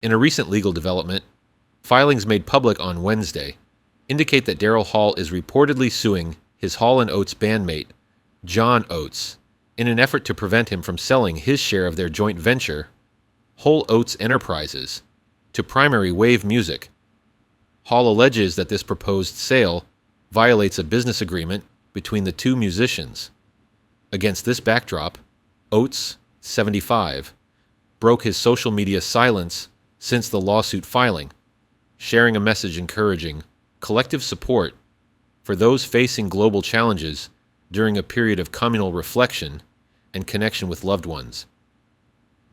In a recent legal development, filings made public on Wednesday indicate that DARYL Hall is reportedly suing his Hall & Oates bandmate, John Oates, in an effort to prevent him from selling his share of their joint venture, Whole Oates Enterprises, to Primary Wave Music. Hall alleges that this proposed sale violates a business agreement between the two musicians. Against this backdrop, Oates, 75, broke his social media silence since the lawsuit filing, sharing a message encouraging collective support for those facing global challenges during a period of communal reflection and connection with loved ones.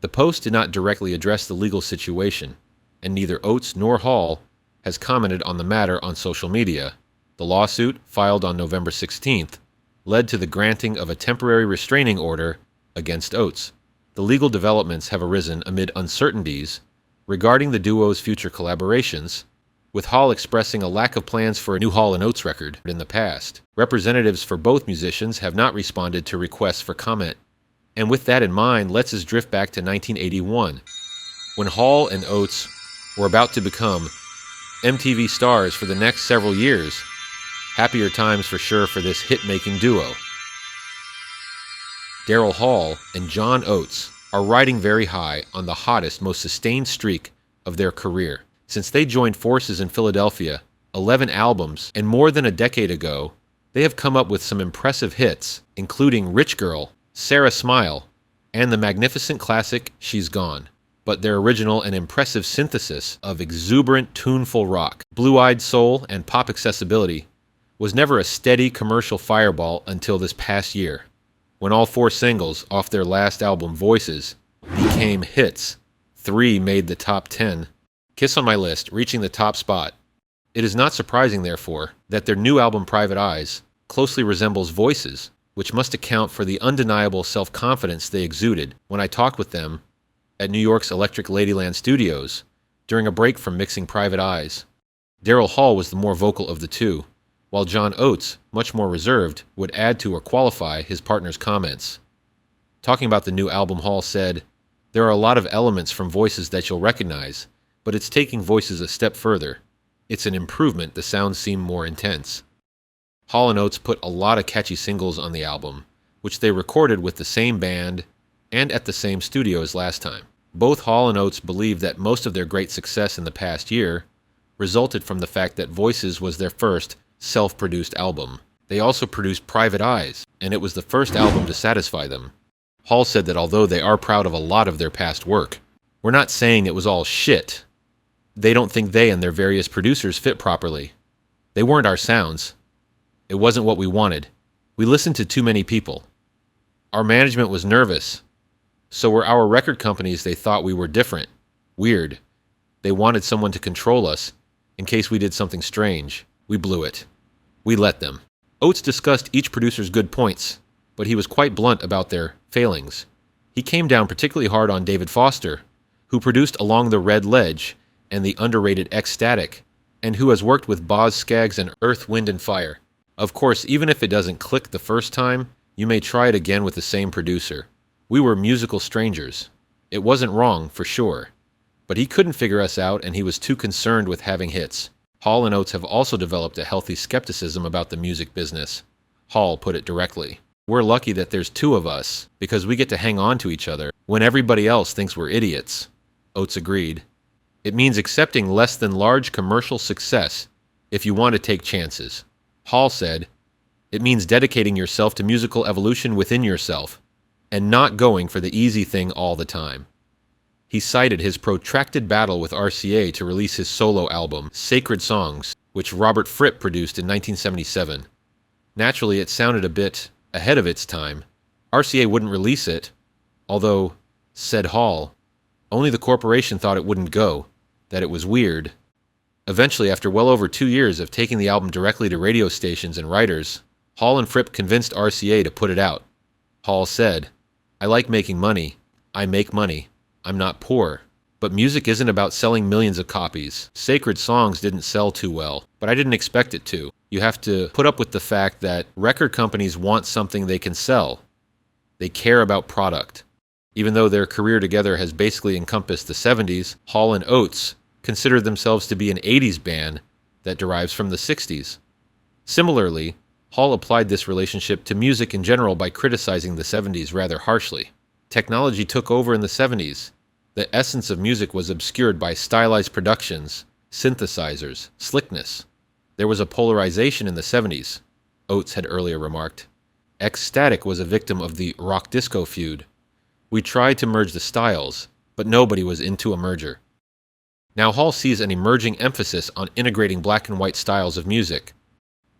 The post did not directly address the legal situation, and neither Oates nor Hall has commented on the matter on social media. The lawsuit, filed on November 16th, led to the granting of a temporary restraining order against Oates. The legal developments have arisen amid uncertainties regarding the duo's future collaborations, with Hall expressing a lack of plans for a new Hall & Oates record in the past. Representatives for both musicians have not responded to requests for comment. And with that in mind, let's us drift back to 1981, when Hall and Oates were about to become MTV stars for the next several years. Happier times for sure for this hit-making duo. DARYL Hall and John Oates are riding very high on the hottest, most sustained streak of their career. Since they joined forces in Philadelphia 11 albums, and more than a decade ago, they have come up with some impressive hits, including Rich Girl, Sarah Smile, and the magnificent classic She's Gone. But their original and impressive synthesis of exuberant, tuneful rock, blue-eyed soul, and pop accessibility was never a steady commercial fireball until this past year, when all 4 singles off their last album, Voices, became hits. 3 made the top 10. Kiss on My List reaching the top spot. It is not surprising, therefore, that their new album, Private Eyes, closely resembles Voices, which must account for the undeniable self-confidence they exuded when I talked with them at New York's Electric Ladyland Studios during a break from mixing Private Eyes. DARYL Hall was the more vocal of the two, while John Oates, much more reserved, would add to or qualify his partner's comments. Talking about the new album, Hall said, "There are a lot of elements from Voices that you'll recognize, but it's taking Voices a step further. It's an improvement. The sounds seem more intense." Hall and Oates put a lot of catchy singles on the album, which they recorded with the same band and at the same studio as last time. Both Hall and Oates believe that most of their great success in the past year resulted from the fact that Voices was their first self-produced album. They also produced Private Eyes, and it was the first album to satisfy them. Hall said that although they are proud of a lot of their past work, "We're not saying it was all shit. They don't think they and their various producers fit properly. They weren't our sounds. It wasn't what we wanted. We listened to too many people. Our management was nervous. So were our record companies. They thought we were different, weird. They wanted someone to control us in case we did something strange. We blew it. We let them." Oates discussed each producer's good points, but he was quite blunt about their failings. He came down particularly hard on David Foster, who produced Along the Red Ledge and the underrated Ecstatic, and who has worked with Boz Scaggs and Earth, Wind & Fire. Of course, even if it doesn't click the first time, you may try it again with the same producer. We were musical strangers. It wasn't wrong, for sure. But he couldn't figure us out, and he was too concerned with having hits. Hall and Oates have also developed a healthy skepticism about the music business. Hall put it directly. "We're lucky that there's 2 of us, because we get to hang on to each other when everybody else thinks we're idiots." Oates agreed. "It means accepting less than large commercial success if you want to take chances." Hall said, "It means dedicating yourself to musical evolution within yourself, and not going for the easy thing all the time." He cited his protracted battle with RCA to release his solo album, Sacred Songs, which Robert Fripp produced in 1977. Naturally, it sounded a bit ahead of its time. RCA wouldn't release it, although, said Hall, only the corporation thought it wouldn't go, that it was weird. Eventually, after well over 2 years of taking the album directly to radio stations and writers, Hall and Fripp convinced RCA to put it out. Hall said, "I like making money. I make money. I'm not poor. But music isn't about selling millions of copies. Sacred Songs didn't sell too well, but I didn't expect it to. You have to put up with the fact that record companies want something they can sell. They care about product. Even though their career together has basically encompassed the 70s, Hall and Oates consider themselves to be an 80s band that derives from the 60s. Similarly, Hall applied this relationship to music in general by criticizing the 70s rather harshly. Technology took over in the 70s. The essence of music was obscured by stylized productions, synthesizers, slickness. There was a polarization in the 70s, Oates had earlier remarked. Ecstatic was a victim of the rock-disco feud. We tried to merge the styles, but nobody was into a merger. Now Hall sees an emerging emphasis on integrating black and white styles of music.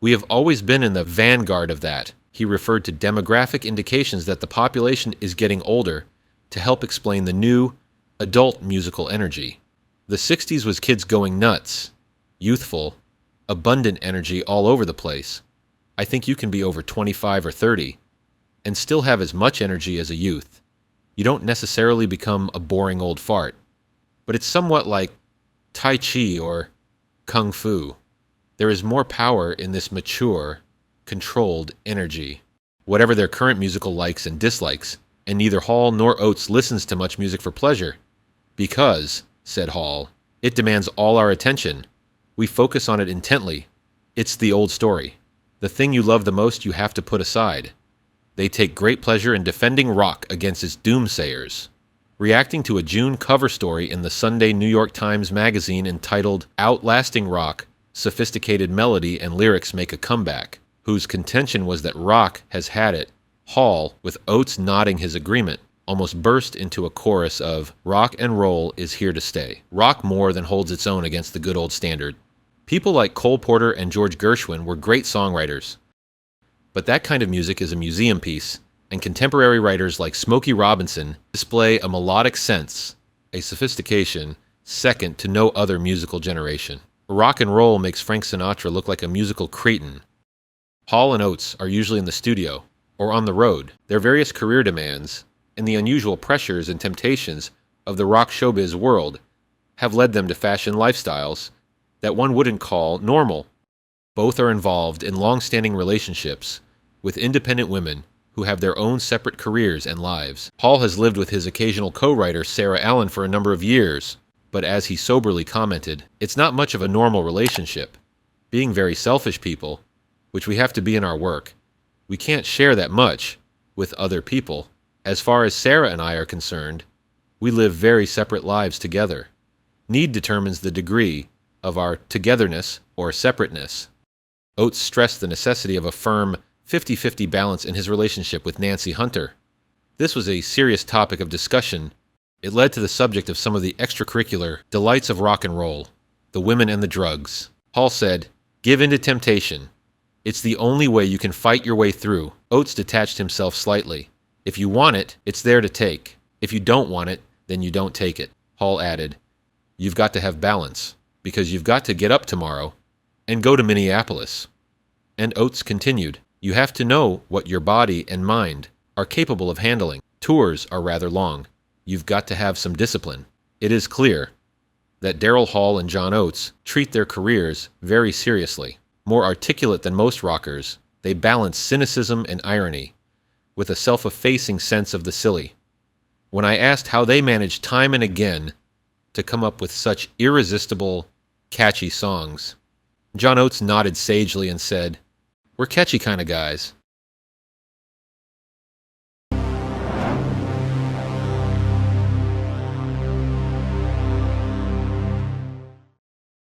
We have always been in the vanguard of that. He referred to demographic indications that the population is getting older to help explain the new, adult musical energy. The 60s was kids going nuts, youthful, abundant energy all over the place. I think you can be over 25 or 30 and still have as much energy as a youth. You don't necessarily become a boring old fart, but it's somewhat like Tai Chi or Kung Fu. There is more power in this mature, controlled energy, whatever their current musical likes and dislikes, and neither Hall nor Oates listens to much music for pleasure. Because, said Hall, it demands all our attention. We focus on it intently. It's the old story. The thing you love the most you have to put aside. They take great pleasure in defending rock against its doomsayers. Reacting to a June cover story in the Sunday New York Times magazine entitled Outlasting Rock, Sophisticated Melody and Lyrics Make a Comeback, whose contention was that rock has had it, Hall, with Oates nodding his agreement, almost burst into a chorus of rock and roll is here to stay. Rock more than holds its own against the good old standard. People like Cole Porter and George Gershwin were great songwriters. But that kind of music is a museum piece, and contemporary writers like Smokey Robinson display a melodic sense, a sophistication, second to no other musical generation. Rock and roll makes Frank Sinatra look like a musical cretin. Hall and Oates are usually in the studio, or on the road. Their various career demands, and the unusual pressures and temptations of the rock showbiz world have led them to fashion lifestyles that one wouldn't call normal. Both are involved in long-standing relationships with independent women who have their own separate careers and lives. Hall has lived with his occasional co-writer Sarah Allen for a number of years, but as he soberly commented, it's not much of a normal relationship. Being very selfish people, which we have to be in our work, we can't share that much with other people. As far as Sarah and I are concerned, we live very separate lives together. Need determines the degree of our togetherness or separateness. Oates stressed the necessity of a firm 50-50 balance in his relationship with Nancy Hunter. This was a serious topic of discussion. It led to the subject of some of the extracurricular delights of rock and roll, the women and the drugs. Hall said, "Give in to temptation. It's the only way you can fight your way through." Oates detached himself slightly. "If you want it, it's there to take. If you don't want it, then you don't take it." Hall added, "You've got to have balance, because you've got to get up tomorrow and go to Minneapolis." And Oates continued, "You have to know what your body and mind are capable of handling. Tours are rather long. You've got to have some discipline." It is clear that DARYL Hall and John Oates treat their careers very seriously. More articulate than most rockers, they balance cynicism and irony with a self-effacing sense of the silly. When I asked how they managed time and again to come up with such irresistible, catchy songs, John Oates nodded sagely and said, "We're catchy kind of guys."